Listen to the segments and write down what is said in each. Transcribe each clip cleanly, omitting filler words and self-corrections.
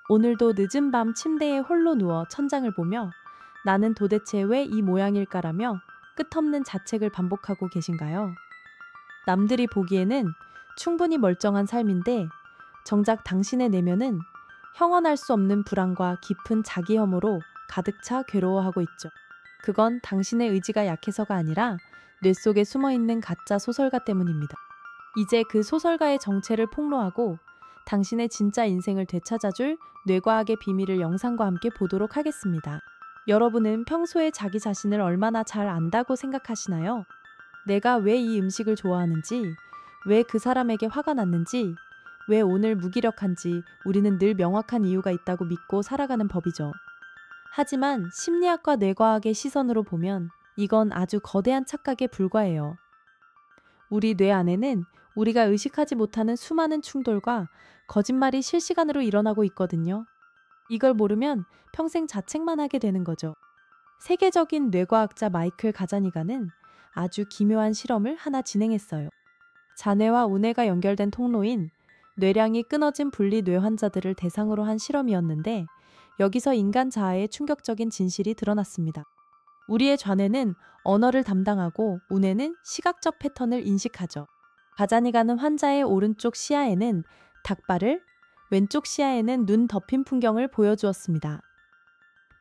오늘도 늦은 밤 침대에 홀로 누워 천장을 보며 나는 도대체 왜 이 모양일까라며 끝없는 자책을 반복하고 계신가요? 남들이 보기에는 충분히 멀쩡한 삶인데 정작 당신의 내면은 형언할 수 없는 불안과 깊은 자기 혐오로 가득 차 괴로워하고 있죠. 그건 당신의 의지가 약해서가 아니라 뇌 속에 숨어 있는 가짜 소설가 때문입니다. 이제 그 소설가의 정체를 폭로하고 당신의 진짜 인생을 되찾아줄 뇌과학의 비밀을 영상과 함께 보도록 하겠습니다. 여러분은 평소에 자기 자신을 얼마나 잘 안다고 생각하시나요? 내가 왜 이 음식을 좋아하는지, 왜 그 사람에게 화가 났는지, 왜 오늘 무기력한지 우리는 늘 명확한 이유가 있다고 믿고 살아가는 법이죠. 하지만 심리학과 뇌과학의 시선으로 보면 이건 아주 거대한 착각에 불과해요. 우리 뇌 안에는 우리가 의식하지 못하는 수많은 충돌과 거짓말이 실시간으로 일어나고 있거든요. 이걸 모르면 평생 자책만 하게 되는 거죠. 세계적인 뇌과학자 마이클 가자니가는 아주 기묘한 실험을 하나 진행했어요. 자뇌와 우뇌가 연결된 통로인 뇌량이 끊어진 분리 뇌 환자들을 대상으로 한 실험이었는데 여기서 인간 자아의 충격적인 진실이 드러났습니다. 우리의 좌뇌는 언어를 담당하고 우뇌는 시각적 패턴을 인식하죠. 가자니가는 환자의 오른쪽 시야에는 닭발을, 왼쪽 시야에는 눈 덮인 풍경을 보여주었습니다.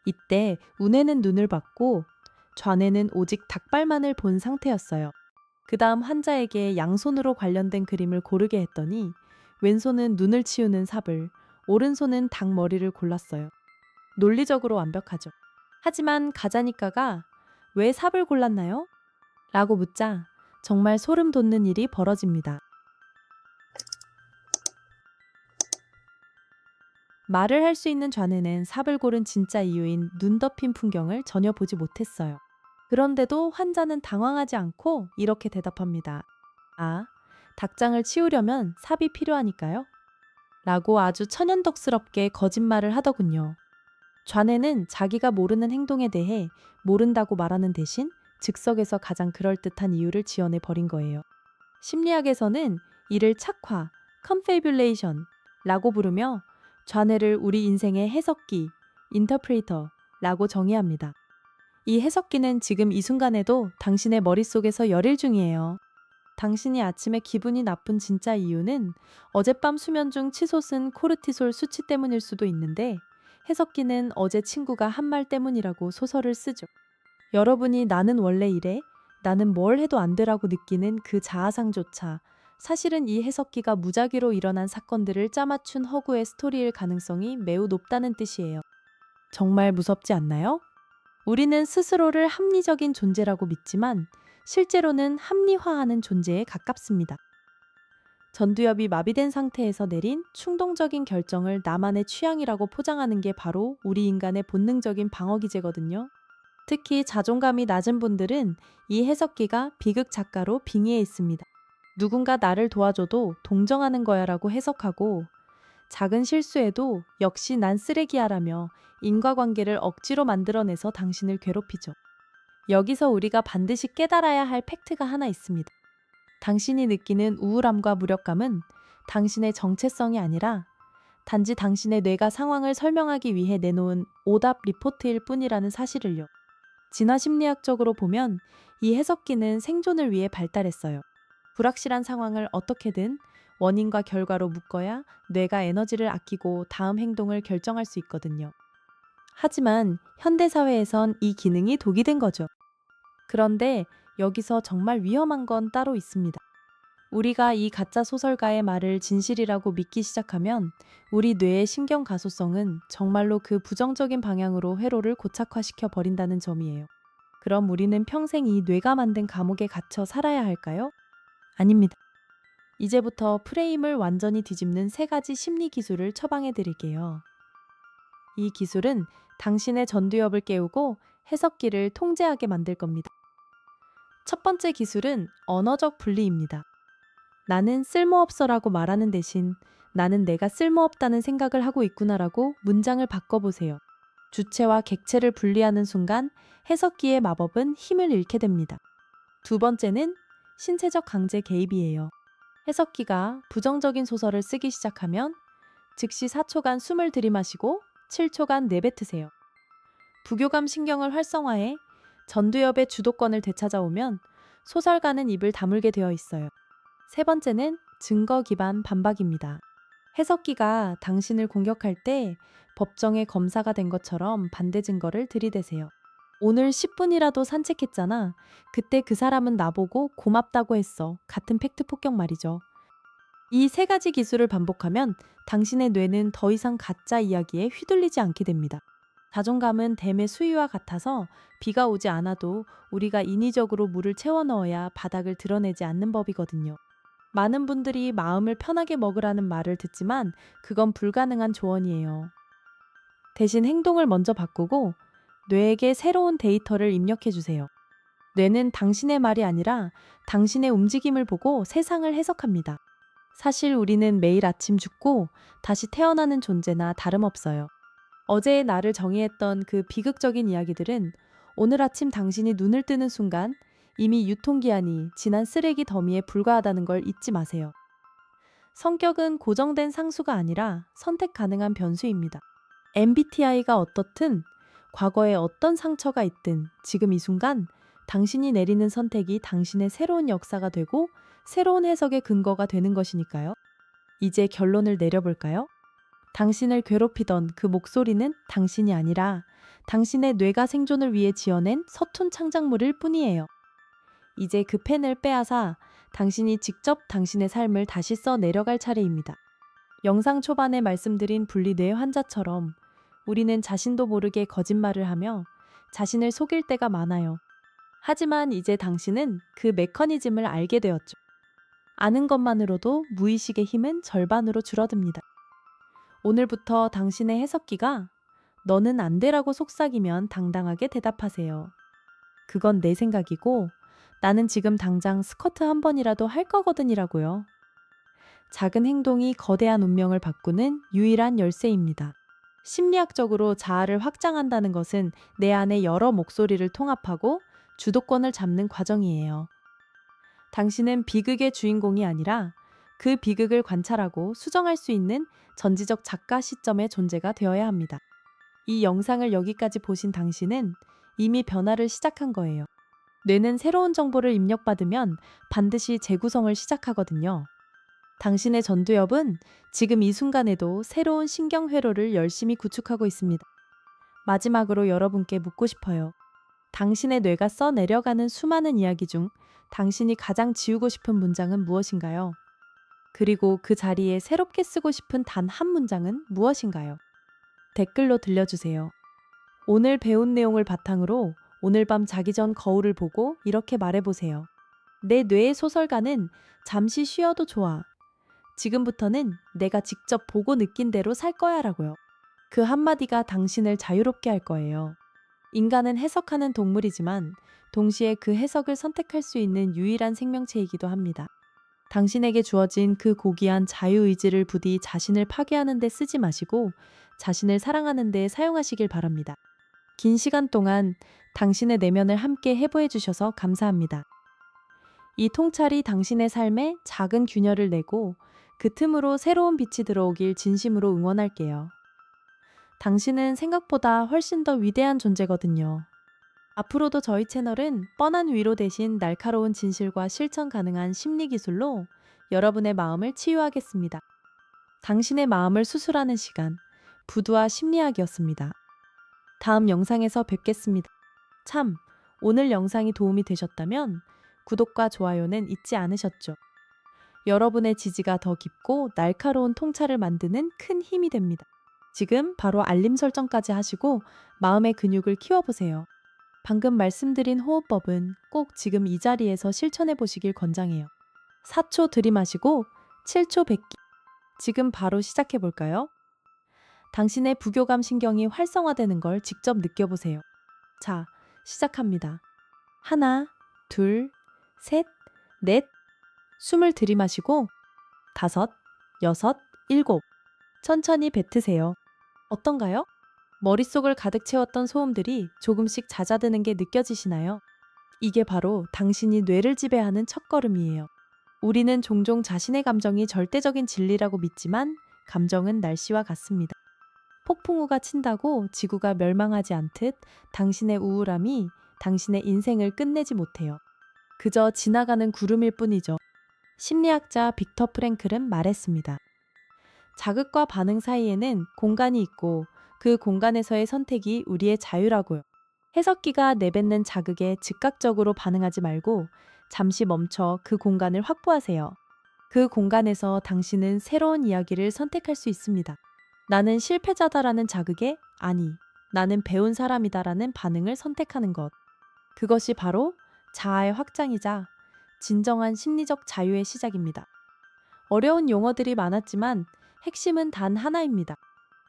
이때 우뇌는 눈을 봤고 좌뇌는 오직 닭발만을 본 상태였어요. 그 다음 환자에게 양손으로 관련된 그림을 고르게 했더니 왼손은 눈을 치우는 삽을, 오른손은 닭 머리를 골랐어요. 논리적으로 완벽하죠. 하지만 가자니까가 왜 삽을 골랐나요? 라고 묻자 정말 소름 돋는 일이 벌어집니다. 말을 할 수 있는 좌뇌는 삽을 고른 진짜 이유인 눈 덮인 풍경을 전혀 보지 못했어요. 그런데도 환자는 당황하지 않고 이렇게 대답합니다. 아, 닭장을 치우려면 삽이 필요하니까요? 라고 아주 천연덕스럽게 거짓말을 하더군요. 좌뇌는 자기가 모르는 행동에 대해 모른다고 말하는 대신 즉석에서 가장 그럴듯한 이유를 지어내 버린 거예요. 심리학에서는 이를 착화, confabulation 라고 부르며 좌뇌를 우리 인생의 해석기, interpreter 라고 정의합니다. 이 해석기는 지금 이 순간에도 당신의 머릿속에서 열일 중이에요. 당신이 아침에 기분이 나쁜 진짜 이유는 어젯밤 수면 중 치솟은 코르티솔 수치 때문일 수도 있는데 해석기는 어제 친구가 한 말 때문이라고 소설을 쓰죠. 여러분이 나는 원래 이래, 나는 뭘 해도 안 되라고 느끼는 그 자아상조차 사실은 이 해석기가 무작위로 일어난 사건들을 짜맞춘 허구의 스토리일 가능성이 매우 높다는 뜻이에요. 정말 무섭지 않나요? 우리는 스스로를 합리적인 존재라고 믿지만 실제로는 합리화하는 존재에 가깝습니다. 전두엽이 마비된 상태에서 내린 충동적인 결정을 나만의 취향이라고 포장하는 게 바로 우리 인간의 본능적인 방어기제거든요. 특히 자존감이 낮은 분들은 이 해석기가 비극 작가로 빙의해 있습니다. 누군가 나를 도와줘도 동정하는 거야라고 해석하고 작은 실수에도 역시 난 쓰레기야라며 인과관계를 억지로 만들어내서 당신을 괴롭히죠. 여기서 우리가 반드시 깨달아야 할 팩트가 하나 있습니다. 당신이 느끼는 우울함과 무력감은 당신의 정체성이 아니라 단지 당신의 뇌가 상황을 설명하기 위해 내놓은 오답 리포트일 뿐이라는 사실을요. 진화심리학적으로 보면 이 해석기는 생존을 위해 발달했어요. 불확실한 상황을 어떻게든 원인과 결과로 묶어야 뇌가 에너지를 아끼고 다음 행동을 결정할 수 있거든요. 하지만 현대사회에선 이 기능이 독이 된 거죠. 그런데 여기서 정말 위험한 건 따로 있습니다. 우리가 이 가짜 소설가의 말을 진실이라고 믿기 시작하면 우리 뇌의 신경 가소성은 정말로 그 부정적인 방향으로 회로를 고착화시켜 버린다는 점이에요. 그럼 우리는 평생 이 뇌가 만든 감옥에 갇혀 살아야 할까요? 아닙니다. 이제부터 프레임을 완전히 뒤집는 세 가지 심리 기술을 처방해 드릴게요. 이 기술은 당신의 전두엽을 깨우고 해석기를 통제하게 만들 겁니다. 첫 번째 기술은 언어적 분리입니다. 나는 쓸모없어라고 말하는 대신 나는 내가 쓸모없다는 생각을 하고 있구나라고 문장을 바꿔보세요. 주체와 객체를 분리하는 순간 해석기의 마법은 힘을 잃게 됩니다. 두 번째는 신체적 강제 개입이에요. 해석기가 부정적인 소설을 쓰기 시작하면 즉시 4초간 숨을 들이마시고 7초간 내뱉으세요. 부교감 신경을 활성화해 전두엽의 주도권을 되찾아오면 소설가는 입을 다물게 되어 있어요. 세 번째는 증거 기반 반박입니다. 해석기가 당신을 공격할 때 법정의 검사가 된 것처럼 반대 증거를 들이대세요. 오늘 10분이라도 산책했잖아. 그때 그 사람은 나보고 고맙다고 했어. 같은 팩트 폭격 말이죠. 이 세 가지 기술을 반복하면 당신의 뇌는 더 이상 가짜 이야기에 휘둘리지 않게 됩니다. 자존감은 댐의 수위와 같아서 비가 오지 않아도 우리가 인위적으로 물을 채워 넣어야 바닥을 드러내지 않는 법이거든요. 많은 분들이 마음을 편하게 먹으라는 말을 듣지만 그건 불가능한 조언이에요. 대신 행동을 먼저 바꾸고 뇌에게 새로운 데이터를 입력해 주세요. 뇌는 당신의 말이 아니라 당신의 움직임을 보고 세상을 해석합니다. 사실 우리는 매일 아침 죽고 다시 태어나는 존재나 다름없어요. 어제의 나를 정의했던 그 비극적인 이야기들은 오늘 아침 당신이 눈을 뜨는 순간 이미 유통기한이 지난 쓰레기 더미에 불과하다는 걸 잊지 마세요. 성격은 고정된 상수가 아니라 선택 가능한 변수입니다. MBTI가 어떻든 과거에 어떤 상처가 있든 지금 이 순간 당신이 내리는 선택이 당신의 새로운 역사가 되고 새로운 해석의 근거가 되는 것이니까요. 이제 결론을 내려볼까요? 당신을 괴롭히던 그 목소리는 당신이 아니라 당신의 뇌가 생존을 위해 지어낸 서툰 창작물일 뿐이에요. 이제 그 펜을 빼앗아 당신이 직접 당신의 삶을 다시 써 내려갈 차례입니다. 영상 초반에 말씀드린 분리뇌 환자처럼 우리는 자신도 모르게 거짓말을 하며 자신을 속일 때가 많아요. 하지만 이제 당신은 그 메커니즘을 알게 되었죠. 아는 것만으로도 무의식의 힘은 절반으로 줄어듭니다. 오늘부터 당신의 해석기가 너는 안 돼라고 속삭이면 당당하게 대답하세요. 그건 내 생각이고 나는 지금 당장 스쿼트 한 번이라도 할 거거든이라고요. 작은 행동이 거대한 운명을 바꾸는 유일한 열쇠입니다. 심리학적으로 자아를 확장한다는 것은 내 안에 여러 목소리를 통합하고 주도권을 잡는 과정이에요. 당신은 비극의 주인공이 아니라 그 비극을 관찰하고 수정할 수 있는 전지적 작가 시점의 존재가 되어야 합니다. 이 영상을 여기까지 보신 당신은 이미 변화를 시작한 거예요. 뇌는 새로운 정보를 입력받으면 반드시 재구성을 시작하거든요. 당신의 전두엽은 지금 이 순간에도 새로운 신경회로를 열심히 구축하고 있습니다. 마지막으로 여러분께 묻고 싶어요. 당신의 뇌가 써 내려가는 수많은 이야기 중 당신이 가장 지우고 싶은 문장은 무엇인가요? 그리고 그 자리에 새롭게 쓰고 싶은 단 한 문장은 무엇인가요? 댓글로 들려주세요. 오늘 배운 내용을 바탕으로 오늘 밤 자기 전 거울을 보고 이렇게 말해보세요. 내 뇌의 소설가는 잠시 쉬어도 좋아. 지금부터는 내가 직접 보고 느낀 대로 살 거야 라고요. 그 한마디가 당신을 자유롭게 할 거예요. 인간은 해석하는 동물이지만 동시에 그 해석을 선택할 수 있는 유일한 생명체이기도 합니다. 당신에게 주어진 그 고귀한 자유의지를 부디 자신을 파괴하는 데 쓰지 마시고 자신을 사랑하는 데 사용하시길 바랍니다. 긴 시간 동안 당신의 내면을 함께 해부해 주셔서 감사합니다. 이 통찰이 당신의 삶에 작은 균열을 내고 그 틈으로 새로운 빛이 들어오길 진심으로 응원할게요. 당신은 생각보다 훨씬 더 위대한 존재거든요. 앞으로도 저희 채널은 뻔한 위로 대신 날카로운 진실과 실천 가능한 심리 기술로 여러분의 마음을 치유하겠습니다. 당신의 마음을 수술하는 시간, 부두와 심리학이었습니다. 다음 영상에서 뵙겠습니다. 참, 오늘 영상이 도움이 되셨다면 구독과 좋아요는 잊지 않으셨죠? 여러분의 지지가 더 깊고 날카로운 통찰을 만드는 큰 힘이 됩니다. 지금 바로 알림 설정까지 하시고 마음의 근육을 키워보세요. 방금 말씀드린 호흡법은 꼭 지금 이 자리에서 실천해 보시길 권장해요. 4초 들이마시고 7초 뱉기. 지금 바로 시작해 볼까요? 당신의 부교감 신경이 활성화되는 걸 직접 느껴보세요. 자, 시작합니다. 하나, 둘, 셋, 넷. 숨을 들이마시고 5, 6, 7. 천천히 뱉으세요. 어떤가요? 머릿속을 가득 채웠던 소음들이 조금씩 잦아드는 게 느껴지시나요? 이게 바로 당신이 뇌를 지배하는 첫걸음이에요. 우리는 종종 자신의 감정이 절대적인 진리라고 믿지만 감정은 날씨와 같습니다. 폭풍우가 친다고 지구가 멸망하지 않듯 당신의 우울함이 당신의 인생을 끝내지 못해요. 그저 지나가는 구름일 뿐이죠. 심리학자 빅터 프랭클은 말했습니다. 자극과 반응 사이에는 공간이 있고 그 공간에서의 선택이 우리의 자유라고요. 해석기가 내뱉는 자극에 즉각적으로 반응하지 말고 잠시 멈춰 그 공간을 확보하세요. 그 공간에서 당신은 새로운 이야기를 선택할 수 있습니다. 나는 실패자다라는 자극에 아니, 나는 배운 사람이다라는 반응을 선택하는 것. 그것이 바로 자아의 확장이자 진정한 심리적 자유의 시작입니다. 어려운 용어들이 많았지만 핵심은 단 하나입니다.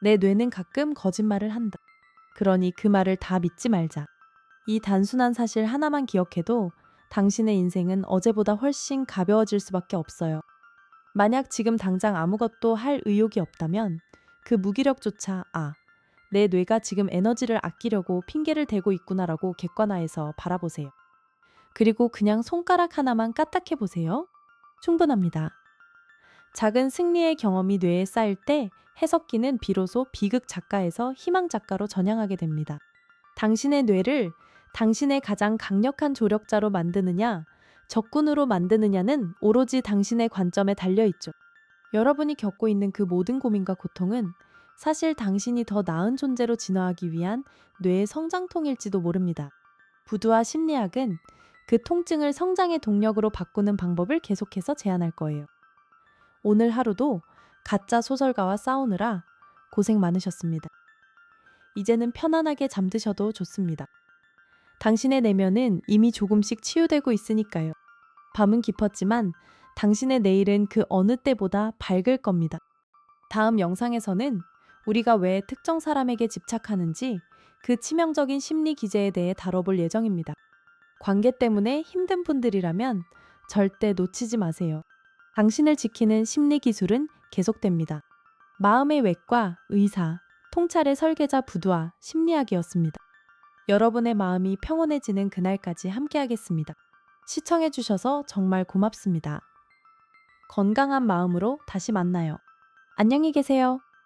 내 뇌는 가끔 거짓말을 한다. 그러니 그 말을 다 믿지 말자. 이 단순한 사실 하나만 기억해도 당신의 인생은 어제보다 훨씬 가벼워질 수밖에 없어요. 만약 지금 당장 아무것도 할 의욕이 없다면 그 무기력조차 내 뇌가 지금 에너지를 아끼려고 핑계를 대고 있구나라고 객관화해서 바라보세요. 그리고 그냥 손가락 하나만 까딱해 보세요. 충분합니다. 작은 승리의 경험이 뇌에 쌓일 때 해석기는 비로소 비극 작가에서 희망 작가로 전향하게 됩니다. 당신의 뇌를 당신의 가장 강력한 조력자로 만드느냐, 적군으로 만드느냐는 오로지 당신의 관점에 달려 있죠. 여러분이 겪고 있는 그 모든 고민과 고통은 사실 당신이 더 나은 존재로 진화하기 위한 뇌의 성장통일지도 모릅니다. 부두와 심리학은 그 통증을 성장의 동력으로 바꾸는 방법을 계속해서 제안할 거예요. 오늘 하루도 가짜 소설가와 싸우느라 고생 많으셨습니다. 이제는 편안하게 잠드셔도 좋습니다. 당신의 내면은 이미 조금씩 치유되고 있으니까요. 밤은 깊었지만 당신의 내일은 그 어느 때보다 밝을 겁니다. 다음 영상에서는 우리가 왜 특정 사람에게 집착하는지 그 치명적인 심리 기제에 대해 다뤄볼 예정입니다. 관계 때문에 힘든 분들이라면 절대 놓치지 마세요. 당신을 지키는 심리 기술은 계속됩니다. 마음의 외과, 의사, 통찰의 설계자 부두와 심리학이었습니다. 여러분의 마음이 평온해지는 그날까지 함께하겠습니다. 시청해주셔서 정말 고맙습니다. 건강한 마음으로 다시 만나요. 안녕히 계세요.